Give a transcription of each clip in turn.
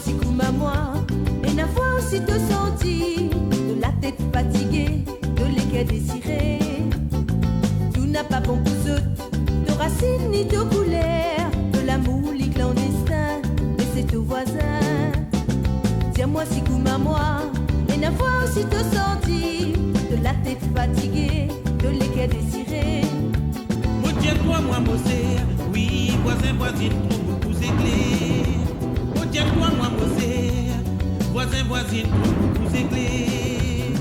si comme à moi, et n'a fois aussi te senti, de la tête fatiguée, de l'équerre désirée. Tout n'a pas bon pour eux, de racines ni de couleurs, de l'amour, les clandestins, et c'est au voisin. Tiens-moi si comme à moi, et n'a fois aussi te senti, de la tête fatiguée, de l'équerre désirée. Tiens-toi, moi, Mosé, oui, voisin, voisine, trop beaucoup éclairs. Oh, tiens-toi, moi, Mosé, voisin, voisine, trop beaucoup éclairs.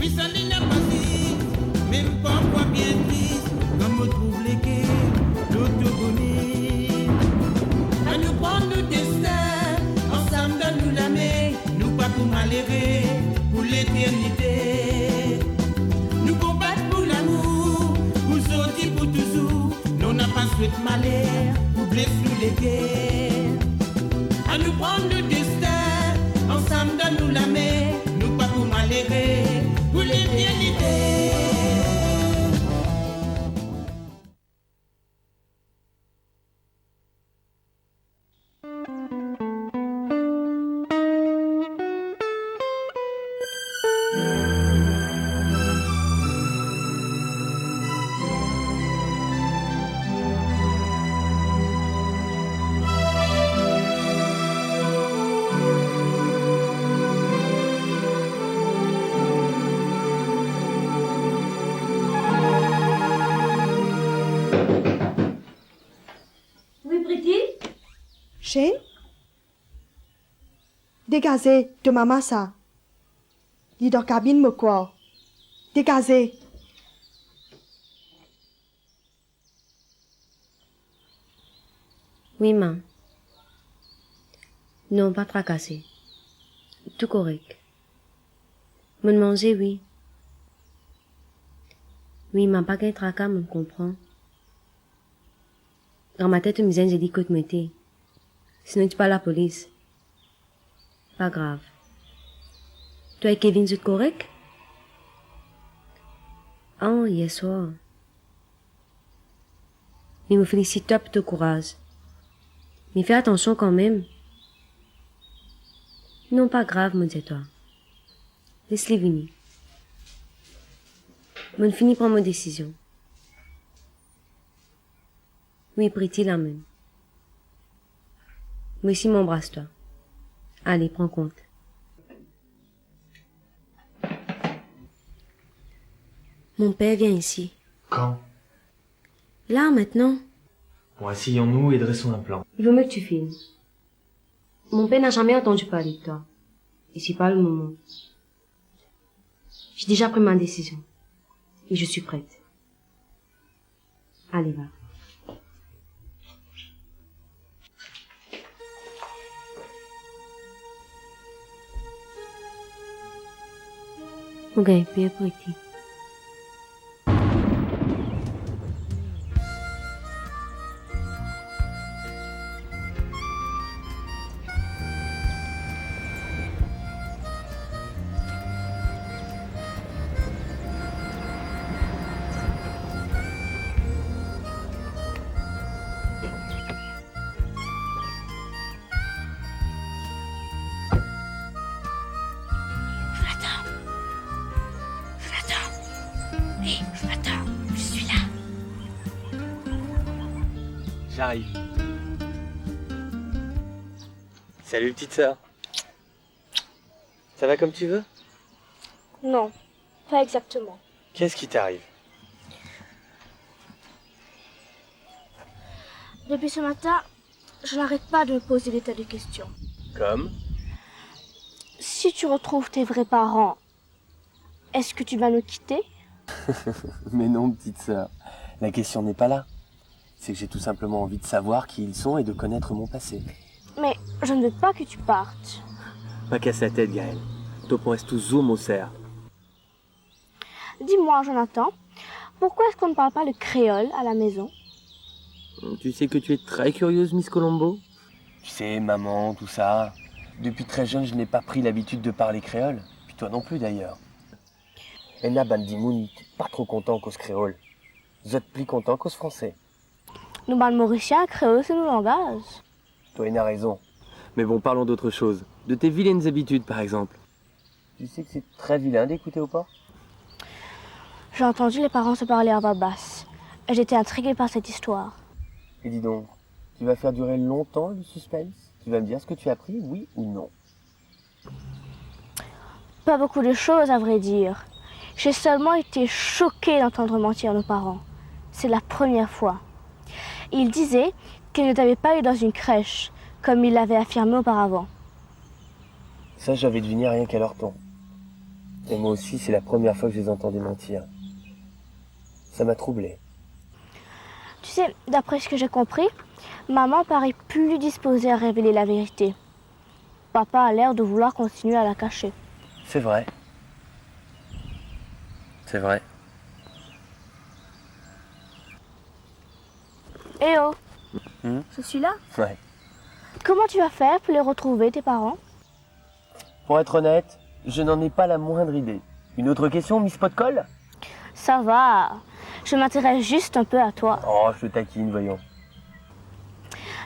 Oui, ça n'est pas si, même parfois bien triste, comme on trouve les quais, l'autogonie. À nous prendre le destin, ensemble, donne-nous la main, nous pas pour malheureux, pour l'éternité. Nous combattre pour l'amour, pour sortir pour toujours. Nous n'a pas souhaité malheur, pour blesser nous les guerres. À nous prendre le destin, ensemble donne-nous la main. Nous pas pour malheureux, pour l'éternité. Shane? Dégagez de maman ça. Il est dans la cabine, me quoi. Dégagez. Oui, maman. Non, pas tracassé. Tout correct. Me manger, oui. Oui, maman, pas qu'un tracas, me comprend. Dans ma tête, j'ai dit que tu m'étais. Sinon, tu parles à la police. Pas grave. Toi et Kevin, vous êtes correct? Oh, hier soir. Mais me félicite toi pour ton courage. Mais fais attention quand même. Non, pas grave, me dis-toi. Laisse-les venir. Je finis prendre ma décision. Oui, Pretty la même. Mais si m'embrasse-toi. Allez, prends compte. Mon père vient ici. Quand? Là, maintenant. Bon, asseyons-nous et dressons un plan. Il vaut mieux que tu filmes. Mon père n'a jamais entendu parler de toi. Et c'est pas le moment. J'ai déjà pris ma décision. Et je suis prête. Allez, va. Ok, bien Pretty. J'arrive. Salut petite sœur. Ça va comme tu veux? Non, pas exactement. Qu'est-ce qui t'arrive? Depuis ce matin, je n'arrête pas de me poser des tas de questions. Comme? Si tu retrouves tes vrais parents, est-ce que tu vas nous quitter? Mais non petite sœur, la question n'est pas là. C'est que j'ai tout simplement envie de savoir qui ils sont et de connaître mon passé. Mais je ne veux pas que tu partes. Pas casse la tête, Gaël. Topo est tout zoom au cerf. Dis-moi, Jonathan, pourquoi est-ce qu'on ne parle pas le créole à la maison? Tu sais que tu es très curieuse, Miss Colombo? Tu sais, maman, tout ça. Depuis très jeune, je n'ai pas pris l'habitude de parler créole. Puis toi non plus, d'ailleurs. Enna Bandimoun, pas trop content cause créole. Zot plus content cause français. Nous, Mauricien, créole, c'est nos langages. Toi, Enna a raison. Mais bon, parlons d'autre chose. De tes vilaines habitudes, par exemple. Tu sais que c'est très vilain d'écouter au port? J'ai entendu les parents se parler à voix basse. Et j'étais intriguée par cette histoire. Et dis donc, tu vas faire durer longtemps le suspense? Tu vas me dire ce que tu as appris, oui ou non? Pas beaucoup de choses, à vrai dire. J'ai seulement été choquée d'entendre mentir nos parents. C'est la première fois. Ils disaient qu'ils ne t'avaient pas eu dans une crèche, comme ils l'avaient affirmé auparavant. Ça, j'avais deviné rien qu'à leur ton. Et moi aussi, c'est la première fois que je les entendais mentir. Ça m'a troublé. Tu sais, d'après ce que j'ai compris, maman paraît plus disposée à révéler la vérité. Papa a l'air de vouloir continuer à la cacher. C'est vrai. C'est vrai. Eh oh, C'est celui-là? Ouais. Comment tu vas faire pour les retrouver, tes parents? Pour être honnête, je n'en ai pas la moindre idée. Une autre question, Miss Potcol? Ça va, je m'intéresse juste un peu à toi. Oh, je te taquine, voyons.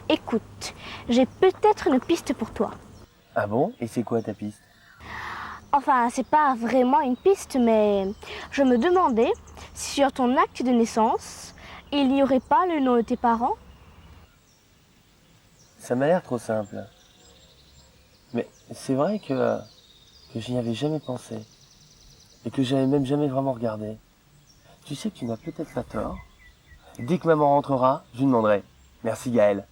Écoute, j'ai peut-être une piste pour toi. Ah bon? Et c'est quoi ta piste? Enfin, c'est pas vraiment une piste, mais je me demandais si sur ton acte de naissance, il n'y aurait pas le nom de tes parents. Ça m'a l'air trop simple. Mais c'est vrai que je n'y avais jamais pensé. Et que j'avais même jamais vraiment regardé. Tu sais que tu n'as peut-être pas tort. Dès que maman rentrera, je lui demanderai. Merci Gaël.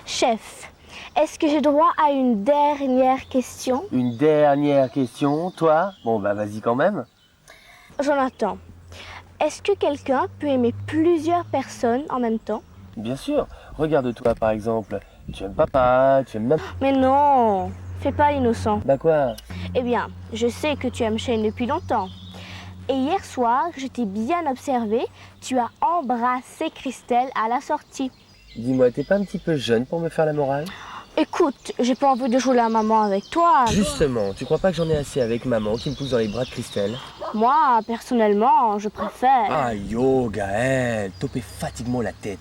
Chef, est-ce que j'ai droit à une dernière question? Une dernière question, toi? Bon bah vas-y quand même. Jonathan, est-ce que quelqu'un peut aimer plusieurs personnes en même temps? Bien sûr. Regarde-toi par exemple. Tu aimes papa, tu aimes maman. Mais non, fais pas l'innocent. Bah quoi? Eh bien, je sais que tu aimes Shane depuis longtemps. Et hier soir, je t'ai bien observé, tu as embrassé Christelle à la sortie. Dis-moi, t'es pas un petit peu jeune pour me faire la morale? Écoute, j'ai pas envie de jouer la maman avec toi. Justement, tu crois pas que j'en ai assez avec maman qui me pousse dans les bras de Christelle? Moi, personnellement, je préfère. Ah yo, Gaël, topé fatigue-moi la tête.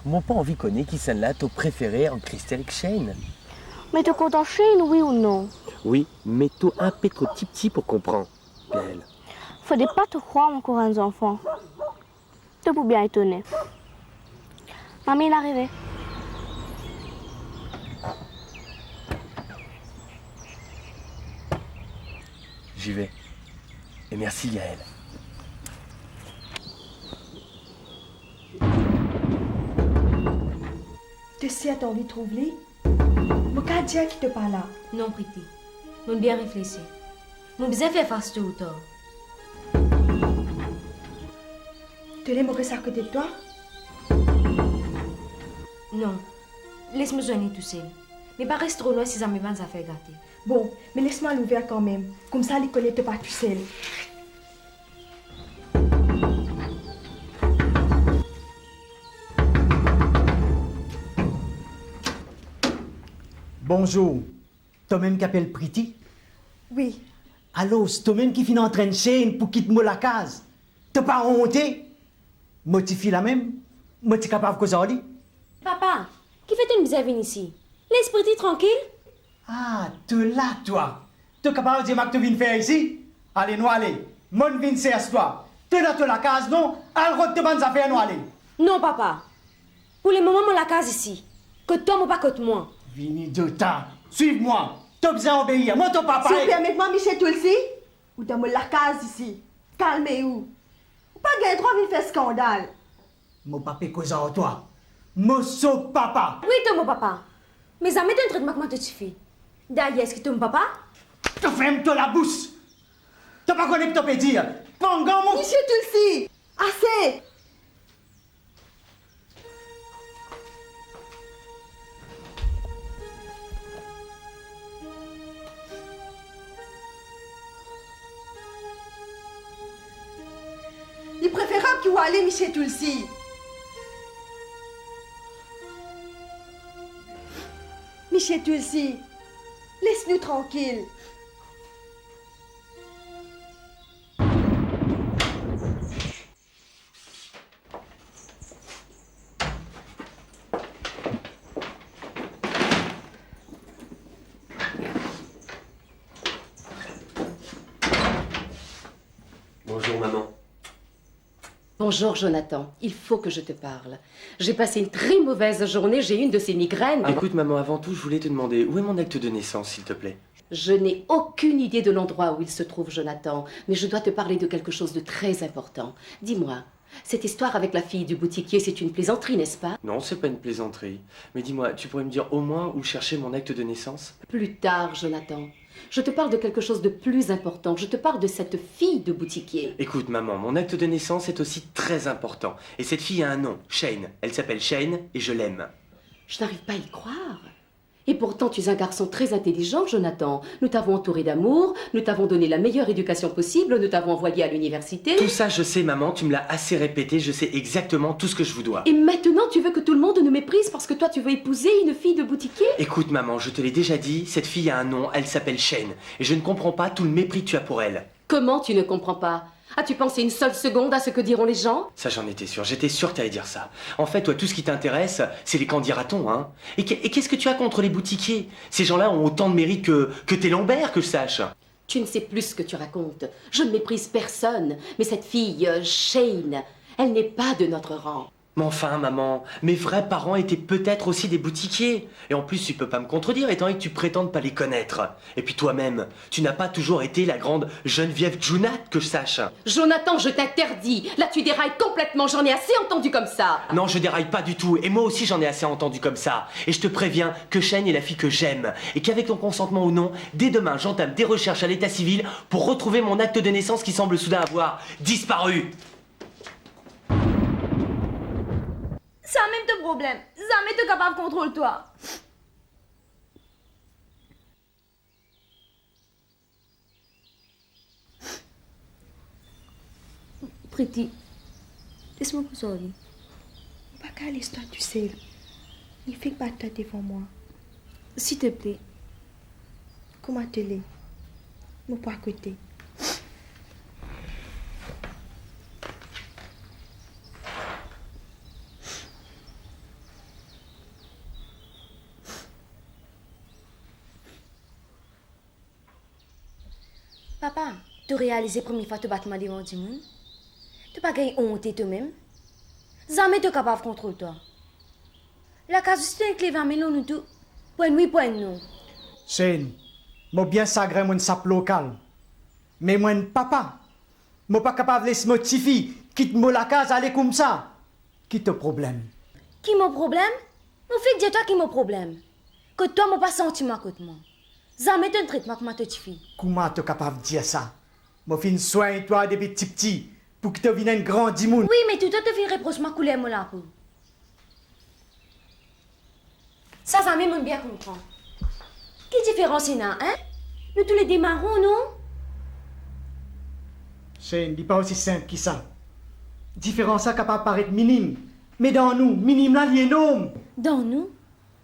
Moi pas envie connaît qui celle là t'as préféré en Christelle que Shane. Mais te comptes en Shane, oui ou non? Oui, mais toi un peu trop petit pour comprendre, Gaël. Faudrait pas te croire, mon courant d'enfant. Te pour bien étonner. Mamie est arrivée. J'y vais. Et merci Gaël. Tu sais, t'as envie de trouver? Mon cas dire qui te parle là. Non, Priti. Nous bien réfléchir. Nous bien faire face tout ou tort. Tu l'aimes rester à côté de toi? Non. Laisse-moi joindre tout seul. Mais pas rester trop loin si ça me va nous faire gâter. Bon, mais laisse-moi l'ouvrir quand même. Comme ça, les connaît pas tout seul. Bonjour. Toi-même qui appelle Priti? Oui. Alors, c'est toi-même qui finit en train de chaîne pour quitter moi la case. T'as pas honte? Moi, tu fais la même? Moi, tu es capable de causer? Papa, qui fait une bizarre ici? Laisse Priti tranquille. Ah, tu là, toi. Tu es capable de dire que tu viens faire ici? Allez, nous allez. Moi, je viens faire toi. Tu es dans la case, non? Alors, tu vas affaires, nous allez. Non, papa. Pour le moment, moi la case ici. Que toi, moi pas que moi. Vini de temps. Suive-moi. Tu as besoin d'obéir. Moi, ton papa. Si vous permettez-moi, Michel Tulsi, ou dans la case ici. Calmez-vous. Pas gagner droit de faire scandale. Mon papa est causant en toi. Mon saut papa. Oui, toi, mon papa. Mais ça m'étonne un traitement que moi te suffit. D'ailleurs, est-ce que tu mon papa? Tu fermes-toi la bouche. Tu pas connu que tu peux dire. Pongan, mon... Michel Tulsi, assez. Il est préférable que vous allez, Michel Tulsi. Michel Tulsi, laisse-nous tranquilles. Bonjour Jonathan, il faut que je te parle. J'ai passé une très mauvaise journée, j'ai une de ces migraines. Écoute maman, avant tout, je voulais te demander, où est mon acte de naissance, s'il te plaît? Je n'ai aucune idée de l'endroit où il se trouve, Jonathan, mais je dois te parler de quelque chose de très important. Dis-moi, cette histoire avec la fille du boutiquier, c'est une plaisanterie, n'est-ce pas? Non, c'est pas une plaisanterie. Mais dis-moi, tu pourrais me dire au moins où chercher mon acte de naissance? Plus tard, Jonathan. Je te parle de quelque chose de plus important. Je te parle de cette fille de boutiquier. Écoute, maman, mon acte de naissance est aussi très important. Et cette fille a un nom, Shane. Elle s'appelle Shane et je l'aime. Je n'arrive pas à y croire. Et pourtant, tu es un garçon très intelligent, Jonathan. Nous t'avons entouré d'amour, nous t'avons donné la meilleure éducation possible, nous t'avons envoyé à l'université. Tout ça, je sais, maman, tu me l'as assez répété, je sais exactement tout ce que je vous dois. Et maintenant, tu veux que tout le monde nous méprise parce que toi, tu veux épouser une fille de boutiquier? Écoute, maman, je te l'ai déjà dit, cette fille a un nom, elle s'appelle Shane. Et je ne comprends pas tout le mépris que tu as pour elle. Comment tu ne comprends pas? As-tu pensé une seule seconde à ce que diront les gens? Ça, j'en étais sûr. J'étais sûr que t'allais dire ça. En fait, toi, tout ce qui t'intéresse, c'est les candidatons, hein. Et qu'est-ce que tu as contre les boutiquiers? Ces gens-là ont autant de mérite que tes Lambert, que je sache. Tu ne sais plus ce que tu racontes. Je ne méprise personne. Mais cette fille, Shane, elle n'est pas de notre rang. Mais enfin, maman, mes vrais parents étaient peut-être aussi des boutiquiers. Et en plus, tu peux pas me contredire, étant donné que tu prétends ne pas les connaître. Et puis toi-même, tu n'as pas toujours été la grande Geneviève Junat, que je sache. Jonathan, je t'interdis. Là, tu dérailles complètement. J'en ai assez entendu comme ça. Non, je déraille pas du tout. Et moi aussi, j'en ai assez entendu comme ça. Et je te préviens que Shane est la fille que j'aime. Et qu'avec ton consentement ou non, dès demain, j'entame des recherches à l'état civil pour retrouver mon acte de naissance qui semble soudain avoir disparu. Ça a même de problème. Jamais t'es capable de contrôler toi. Pretty, laisse-moi vous sortir. Pas qu'à l'histoire, tu sais. Il fait pas ta devant moi. S'il te plaît, comment te l'est? Moi pas à côté. Papa, tu réalisé première fois te battement devant du monde? Tu pas gagné honte toi-même? Jamais tu capable de contrôler toi. La case c'est un clé va mais nous tout. Point oui, point non. Shane, moi bien sagré mon sap local. Mais moi papa, moi pas capable de laisser motiver, quitte moi la case aller comme ça. Qui te problème? Qui mon problème? Mon fait dire toi qui mon problème. Que toi moi pas sentiment contre moi. Jamais tu ne traites moi comme te fille. Comment tu es capable de dire ça? Moi fin soin toi depuis petit pour que tu viennes un grand dimoun. Oui, mais tout te fait reproche ma couleur mon la peau. Ça même bien comprendre. Quelle différence il y a, hein? Nous tous les démarrons, non? Shane, n'est pas aussi simple que ça. Différence ça capable de paraître minime. Mais dans nous, minime là, il est énorme. Dans nous?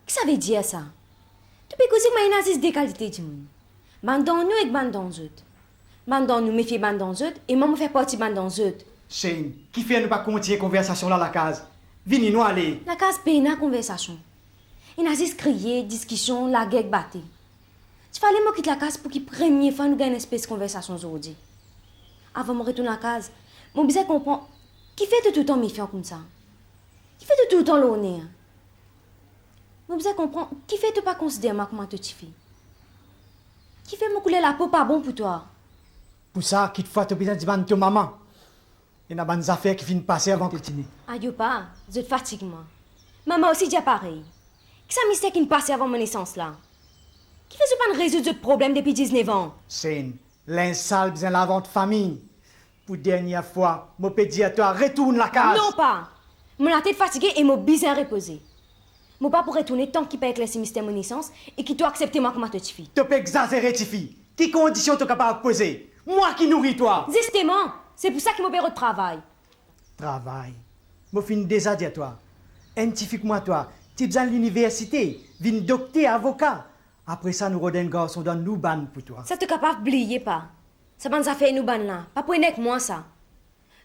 Qu'est-ce que ça veut dire ça? Tu peux causer que moi, il des qualités du monde. Man dans nous et man dans eux. Man dans nous, me fait man dans eux et moi, me fait partie man dans eux. Shane, qui fait nous pas continuer conversation là la case? Venez nous aller. La case paye la conversation. Il a juste crié, discussion, la guerre battue. Tu fallait moi quitter la case pour que première fois nous gagne une espèce de conversation aujourd'hui. Avant de retourner à la case, mon besoin comprend qui fait tout le temps méfiant comme ça. Qui fait tout le temps l'honneur. Mon besoin comprend qui fait pas considérer moi comme tu fais. Qui fait me couler la peau pas bon pour toi. Pour ça, qu'il faut te besoin de dire ton maman. Il y a des affaires qui viennent passer avant que tu n'aies. Aïe pas, je te fatigue moi. Maman aussi dit pareil. Qui ça mystère qui me passe avant mon naissance là? Qui fait pas résoudre ce problème depuis 19 ans? Shane, l'insal besoin de la vente famille. Pour dernière fois, je peux dire à toi, retourne la case. Non pas. Mon tête fatiguée et mon besoin reposé. Mon pas pour retourner tant qu'il peut éclaircir mystère mon naissance et qui doit accepter moi comme ta fille. Tu peux exagérer tes filles. Quelles conditions tu es capable de poser? Moi qui nourris toi. Justement, c'est pour ça qu'il m'a de travail. Travail. Je finis déjà dire toi. Un petit fille moi toi. Tu besoin de l'université, viens docteur, avocat. Après ça, nous rodons un garçon dans nous ban pour toi. Ça te capable d'oublier pas. Ça va nous faire nous ban là. Pas pour avec moi ça.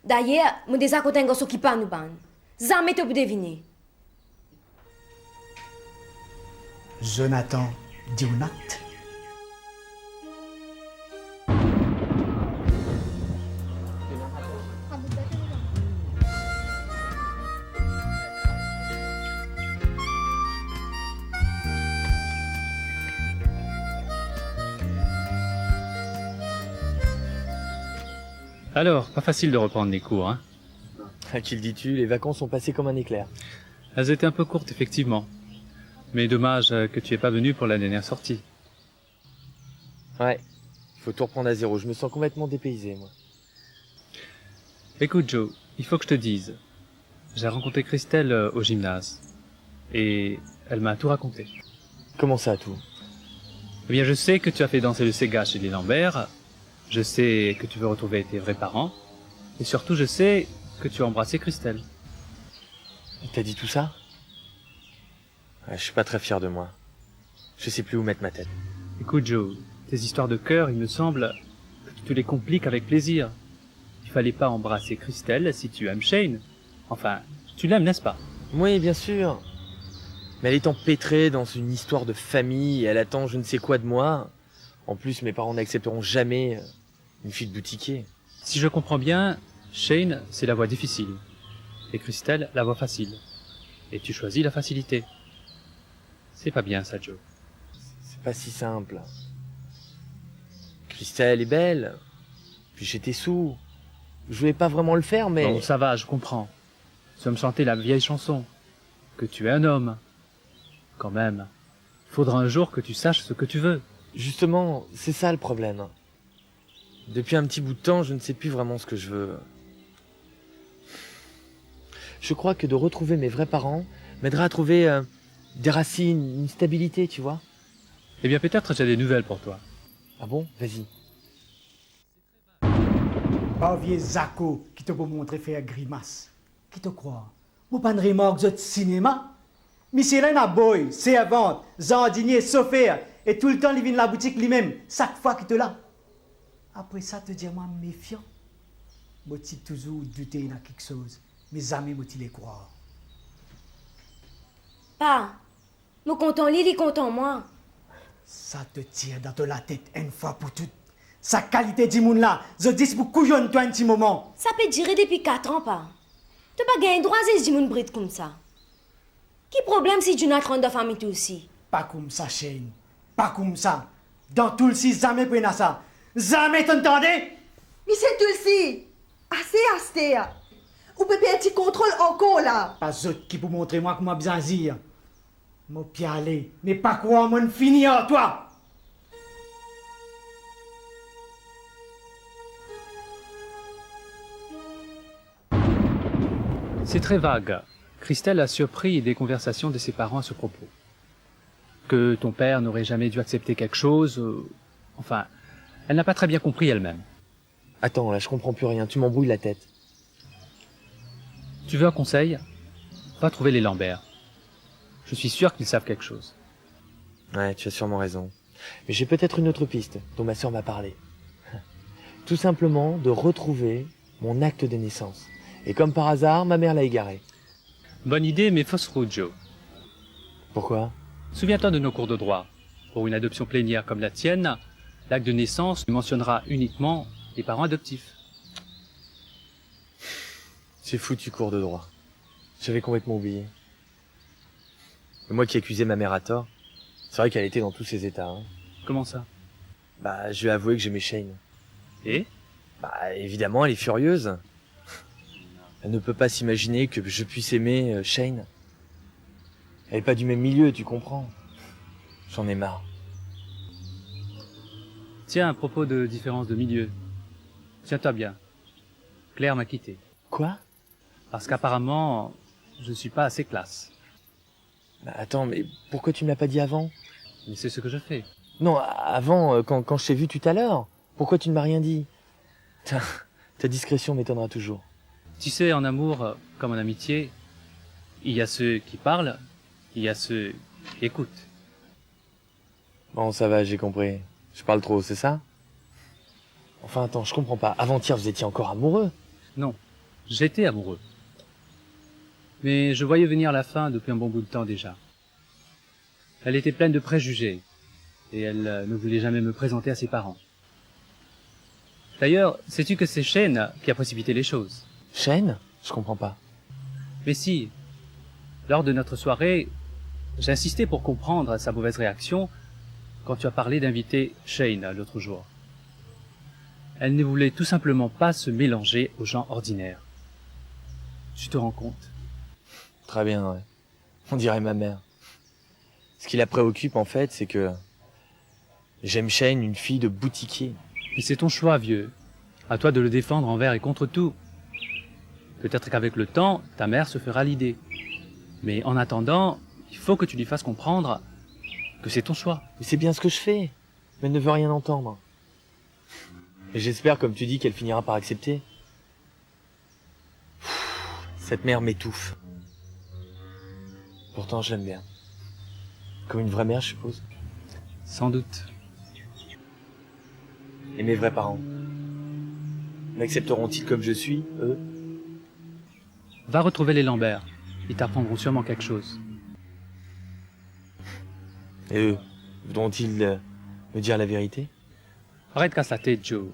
D'ailleurs, mon déjà côté un garçon qui pas nous ban. Jamais tu peux deviner. Jonathan Dionat. Alors, pas facile de reprendre les cours, hein? À qui le dis-tu, les vacances sont passées comme un éclair. Elles étaient un peu courtes, effectivement. Mais dommage que tu aies pas venu pour la dernière sortie. Ouais, il faut tout reprendre à zéro, je me sens complètement dépaysé, moi. Écoute, Joe, il faut que je te dise. J'ai rencontré Christelle au gymnase. Et elle m'a tout raconté. Comment ça, tout? Eh bien, je sais que tu as fait danser le Sega chez les Lambert. Je sais que tu veux retrouver tes vrais parents. Et surtout, je sais que tu as embrassé Christelle. T'as dit tout ça? Ouais, je suis pas très fier de moi. Je sais plus où mettre ma tête. Écoute, Joe, tes histoires de cœur, il me semble que tu te les compliques avec plaisir. Il fallait pas embrasser Christelle si tu aimes Shane. Enfin, tu l'aimes, n'est-ce pas? Oui, bien sûr. Mais elle est empêtrée dans une histoire de famille et elle attend je ne sais quoi de moi. En plus, mes parents n'accepteront jamais une fille de boutiquier. Si je comprends bien, Shane, c'est la voie difficile. Et Christelle, la voie facile. Et tu choisis la facilité. C'est pas bien ça, Joe. C'est pas si simple. Christelle est belle. Puis j'étais sous. Je voulais pas vraiment le faire, mais... Bon, ça va, je comprends. Tu vas me chanter la vieille chanson. Que tu es un homme. Quand même. Faudra un jour que tu saches ce que tu veux. Justement, c'est ça le problème. Depuis un petit bout de temps, je ne sais plus vraiment ce que je veux. Je crois que de retrouver mes vrais parents m'aidera à trouver des racines, une stabilité, tu vois. Eh bien, peut-être j'ai des nouvelles pour toi. Ah bon? Vas-y. Pas vieux Zako qui te peut montrer faire grimace. Qui te croit? Vous pas de remorque de cinéma? Michelin a boy, servante, jardinier, chauffeur, et tout le temps il vient de la boutique lui-même, chaque fois qu'il te là. Après ça, te dire moi méfiant. Moi, toujours douter dans quelque chose. Mes amis, moi, les croire. Pa, me content Lily, content moi. Ça te tire dans la tête une fois pour toutes. Sa qualité du monde là, je dis pour couillonne toi un petit moment. Ça peut durer depuis 4 ans, pa. Tu pas gagné droit à ce monde bride comme ça. Qui problème si tu n'as 30 de famille toi aussi? Pas comme ça, Shane. Pas comme ça. Dans tout le site, jamais prenne ça. Jamais t'entendez? Mais c'est Tulsi. Assez. Ou peut un petit contrôle encore là. Pas autre qui peut montrer moi comment bien dire. Mon pied aller, mais pas quoi mon finir, toi. C'est très vague. Christelle a surpris des conversations de ses parents à ce propos. Que ton père n'aurait jamais dû accepter quelque chose... Enfin, elle n'a pas très bien compris elle-même. Attends, là, je comprends plus rien. Tu m'embrouilles la tête. Tu veux un conseil? Va trouver les Lambert. Je suis sûr qu'ils savent quelque chose. Ouais, tu as sûrement raison. Mais j'ai peut-être une autre piste dont ma sœur m'a parlé. Tout simplement de retrouver mon acte de naissance. Et comme par hasard, ma mère l'a égaré. Bonne idée, mais fausse route, Joe. Pourquoi? Souviens-toi de nos cours de droit. Pour une adoption plénière comme la tienne, l'acte de naissance mentionnera uniquement les parents adoptifs. C'est foutu cours de droit. J'avais complètement oublié. Et moi qui accusais ma mère à tort, c'est vrai qu'elle était dans tous ses états. Hein. Comment ça? Bah, je vais avouer que j'aimais Shane. Et? Bah, évidemment, elle est furieuse. Elle ne peut pas s'imaginer que je puisse aimer Shane. Elle est pas du même milieu, tu comprends. J'en ai marre. Tiens, à propos de différence de milieu. Tiens-toi bien. Claire m'a quitté. Quoi? Parce qu'apparemment, je ne suis pas assez classe. Bah, attends, mais pourquoi tu me l'as pas dit avant? Mais c'est ce que je fais. Non, avant, quand je t'ai vu tout à l'heure. Pourquoi tu ne m'as rien dit? Ta discrétion m'étonnera toujours. Tu sais, en amour, comme en amitié, il y a ceux qui parlent, il y a ceux qui écoutent. Bon, ça va, j'ai compris. Je parle trop, c'est ça? Enfin, attends, je comprends pas. Avant-hier, vous étiez encore amoureux? Non, j'étais amoureux. Mais je voyais venir la fin depuis un bon bout de temps déjà. Elle était pleine de préjugés, et elle ne voulait jamais me présenter à ses parents. D'ailleurs, sais-tu que c'est Shane qui a précipité les choses? Shane? Je comprends pas. Mais si, lors de notre soirée, j'ai insisté pour comprendre sa mauvaise réaction quand tu as parlé d'inviter Shane l'autre jour. Elle ne voulait tout simplement pas se mélanger aux gens ordinaires. Tu te rends compte? Très bien, ouais. On dirait ma mère. Ce qui la préoccupe, en fait, c'est que j'aime Shane, une fille de boutiquier. Mais c'est ton choix, vieux. À toi de le défendre envers et contre tout. Peut-être qu'avec le temps, ta mère se fera l'idée. Mais en attendant, il faut que tu lui fasses comprendre que c'est ton choix. Mais c'est bien ce que je fais. Mais elle ne veut rien entendre. Et j'espère, comme tu dis, qu'elle finira par accepter. Cette mère m'étouffe. Pourtant, je l'aime bien. Comme une vraie mère, je suppose. Sans doute. Et mes vrais parents? M'accepteront-ils comme je suis, eux? Va retrouver les Lambert. Ils t'apprendront sûrement quelque chose. Et eux, voudront-ils me dire la vérité? Arrête, casse la tête, Joe.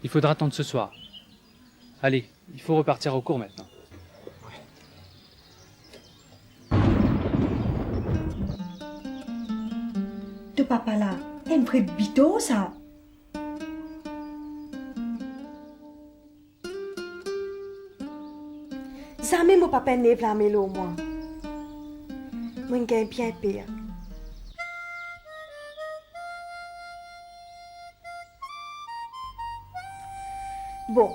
Il faudra attendre ce soir. Allez, il faut repartir au cours maintenant. De papa là, un vrai bito ça. Jamais mon papa n'est pas mélo moi. Moi gagne bien pire. Bon,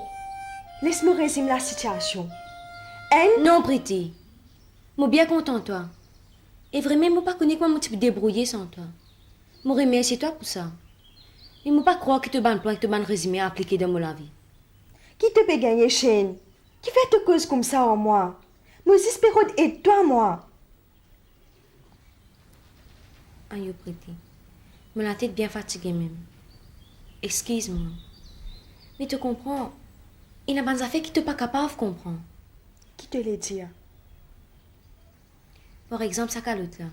laisse-moi résumer la situation. Non, Pretty. Moi bien content toi. Et vraiment, moi pas connais comment tu peux débrouiller sans toi. Moi remercie toi pour ça. Mais moi pas croire que tu as un plan, que tu as un résumé à appliquer dans mon vie. Qui te peut gagner, Shane? Qui fait te cause comme ça en moi? Nous espérons aider toi, moi. Aïe, Pretty. Mais la tête bien fatiguée même. Excuse-moi. Mais tu comprends, il y a des affaires qui tu pas capable de comprendre. Qui te l'a dit? Par exemple, ça calotte là.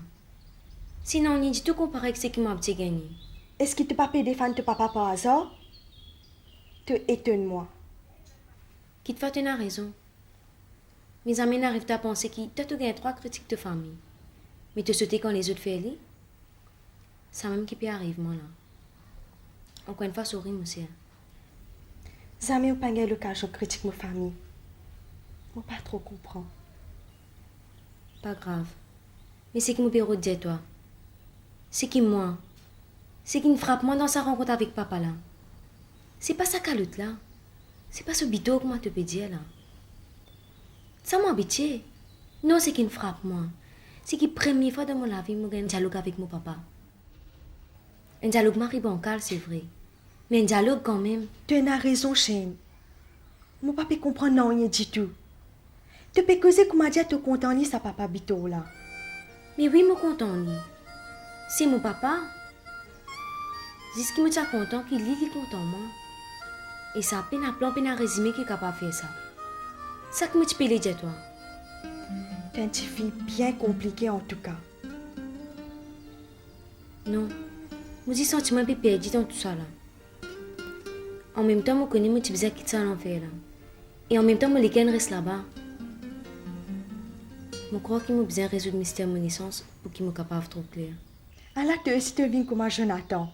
Sinon, on y dit tout comparé avec ce qui m'a petit gagné. Est-ce que tu pas pu défendre ton papa par hasard? Tu étonnes-moi. Qui te fait une raison. Mes amis n'arrivent à penser qu'il t'a gagné 3 critiques de famille. Mais te sauter quand les autres font les. Ça même qui peut arriver, moi là. Encore une fois, souris, monsieur. Jamais on pas gagné l'occasion de critiquer ma famille. Moi pas trop comprendre. Pas grave. Mais c'est qui me peut dire toi. C'est qui moi. C'est qui me frappe moi dans sa rencontre avec papa là. C'est pas ça calotte là. C'est pas ce bito que moi te peux dire là. Ça m'a habitué. Non, c'est qui me frappe moi. C'est qui première fois dans mon vie, moi j'ai un dialogue avec mon papa. Un dialogue mari bancal, c'est vrai. Mais un dialogue quand même. Tu as raison, Shane. Mon papa comprend non rien du tout. Tu peux causer comme a dit à te contenter sa papa bito là. Mais oui, me content ni. C'est mon papa. C'est ce qui me tient content qu'il est content moi. Et ça peine à plan, peine à résumer qui est capable de faire ça. Ça que me tu peux le dire toi. Tu es une fille bien compliquée en tout cas. Non. Moi j'ai sentiment un peu perdu dans tout ça là. En même temps, je connais mon petit bizarre qui tient à l'enfer là. Et en même temps, mon week-end reste là-bas. Je crois qu'il m'a besoin de résoudre le mystère de mon naissance pour qu'il me capable de trop clair. Alors, tu es si tu viens comme un Jonathan.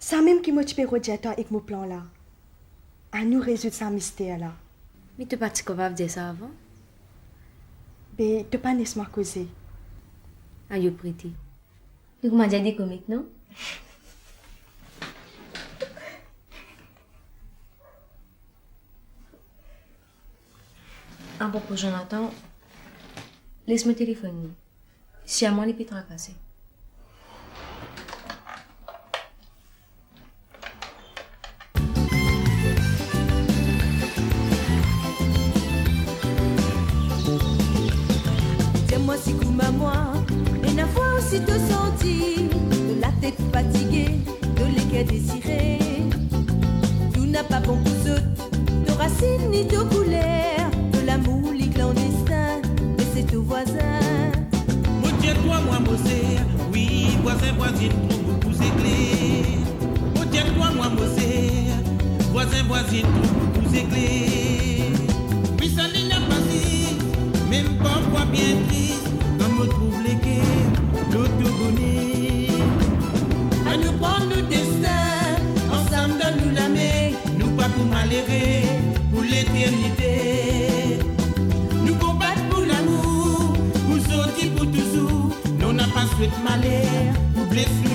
Ça même qui m'a tu peux redire toi avec mon plan là. À nous résoudre ce mystère là. Mais tu n'es pas capable de dire ça avant? Ben, tu n'es pas laissé-moi causer. Aïe, Pretty. Tu m'as déjà dit comique, non? À propos, Jonathan, laisse-moi téléphoner. Si à moi, les pieds tracassés. Tiens-moi si comme à moi, et la fois aussi te senti, de la tête fatiguée, de l'équerre désirée. Tout n'a pas bon pour eux, de racines ni de couleurs, de l'amour, les clandestins, mais c'est au voisin. Moi tiens-toi, moi Mosé, oui, voisin, voisine, trouve beaucoup éclairs. Moi tiens-toi, moi Mosé, voisin, voisine, trouve beaucoup éclairs. Puis ça n'a pas si, même parfois bien triste, quand me trouve les quais, l'autogonie. À nous prendre le destin, souhaite malheur, nous blessons